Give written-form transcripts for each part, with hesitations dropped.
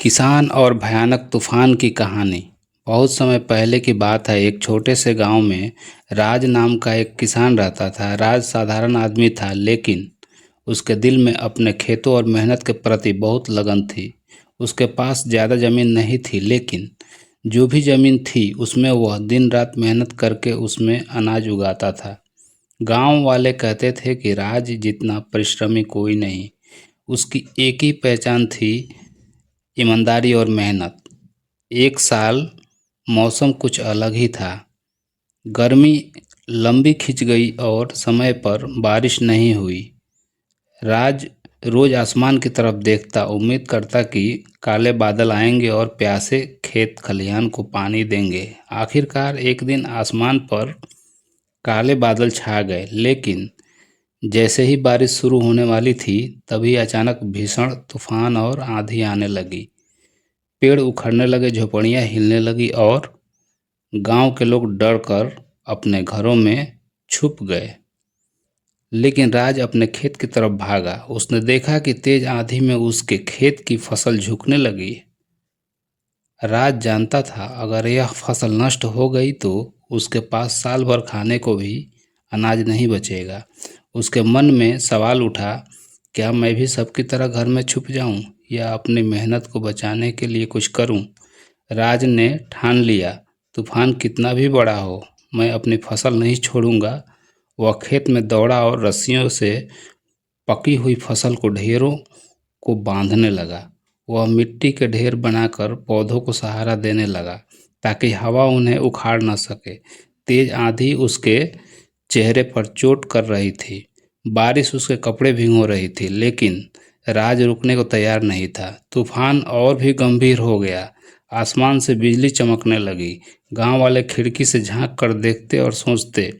किसान और भयानक तूफान की कहानी। बहुत समय पहले की बात है। एक छोटे से गांव में राज नाम का एक किसान रहता था। राज साधारण आदमी था, लेकिन उसके दिल में अपने खेतों और मेहनत के प्रति बहुत लगन थी। उसके पास ज़्यादा ज़मीन नहीं थी, लेकिन जो भी ज़मीन थी उसमें वह दिन रात मेहनत करके उसमें अनाज उगाता था। गांव वाले कहते थे कि राज जितना परिश्रमी कोई नहीं। उसकी एक ही पहचान थी, ईमानदारी और मेहनत। एक साल मौसम कुछ अलग ही था। गर्मी लंबी खिंच गई और समय पर बारिश नहीं हुई। राज रोज आसमान की तरफ देखता, उम्मीद करता कि काले बादल आएंगे और प्यासे खेत खलिहान को पानी देंगे। आखिरकार एक दिन आसमान पर काले बादल छा गए, लेकिन जैसे ही बारिश शुरू होने वाली थी, तभी अचानक भीषण तूफान और आंधी आने लगी। पेड़ उखड़ने लगे, झोपड़ियां हिलने लगी और गांव के लोग डर कर अपने घरों में छुप गए। लेकिन राज अपने खेत की तरफ भागा। उसने देखा कि तेज आंधी में उसके खेत की फसल झुकने लगी। राज जानता था, अगर यह फसल नष्ट हो गई तो उसके पास साल भर खाने को भी अनाज नहीं बचेगा। उसके मन में सवाल उठा, क्या मैं भी सबकी तरह घर में छुप जाऊं या अपनी मेहनत को बचाने के लिए कुछ करूं? राज ने ठान लिया, तूफान कितना भी बड़ा हो, मैं अपनी फसल नहीं छोड़ूंगा। वह खेत में दौड़ा और रस्सियों से पकी हुई फसल को ढेरों को बांधने लगा। वह मिट्टी के ढेर बनाकर पौधों को सहारा देने लगा, ताकि हवा उन्हें उखाड़ न सके। तेज आंधी उसके चेहरे पर चोट कर रही थी, बारिश उसके कपड़े भिगो रही थी, लेकिन राज रुकने को तैयार नहीं था। तूफान और भी गंभीर हो गया। आसमान से बिजली चमकने लगी। गांव वाले खिड़की से झांक कर देखते और सोचते,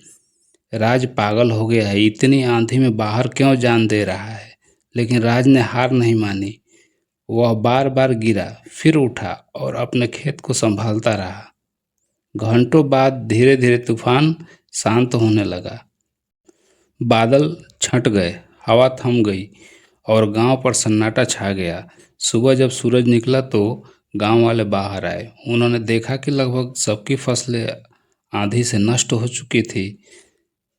राज पागल हो गया है, इतनी आंधी में बाहर क्यों जान दे रहा है। लेकिन राज ने हार नहीं मानी। वह बार बार गिरा, फिर उठा और अपने खेत को संभालता रहा। घंटों बाद धीरे धीरे तूफान शांत होने लगा। बादल छंट गए, हवा थम गई और गांव पर सन्नाटा छा गया। सुबह जब सूरज निकला तो गांव वाले बाहर आए। उन्होंने देखा कि लगभग सबकी फसलें आंधी से नष्ट हो चुकी थी।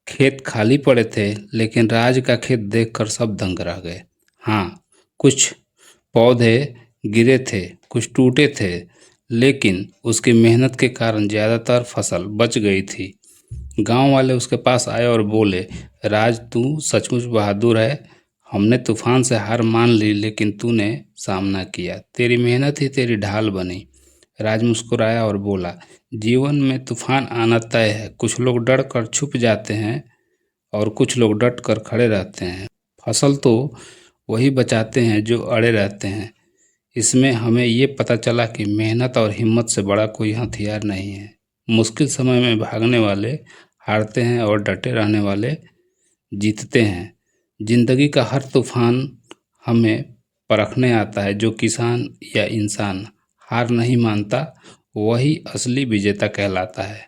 खेत खाली पड़े थे, लेकिन राज का खेत देखकर सब दंग रह गए। हाँ, कुछ पौधे गिरे थे, कुछ टूटे थे, लेकिन उसकी मेहनत के कारण ज़्यादातर फसल बच गई थी। गांव वाले उसके पास आए और बोले, राज तू सचमुच बहादुर है। हमने तूफान से हार मान ली, लेकिन तूने सामना किया। तेरी मेहनत ही तेरी ढाल बनी। राज मुस्कुराया और बोला, जीवन में तूफान आना तय है। कुछ लोग डर कर छुप जाते हैं और कुछ लोग डट कर खड़े रहते हैं। फसल तो वही बचाते हैं जो अड़े रहते हैं। इसमें हमें ये पता चला कि मेहनत और हिम्मत से बड़ा कोई हथियार नहीं है। मुश्किल समय में भागने वाले हारते हैं और डटे रहने वाले जीतते हैं। जिंदगी का हर तूफान हमें परखने आता है। जो किसान या इंसान हार नहीं मानता, वही असली विजेता कहलाता है।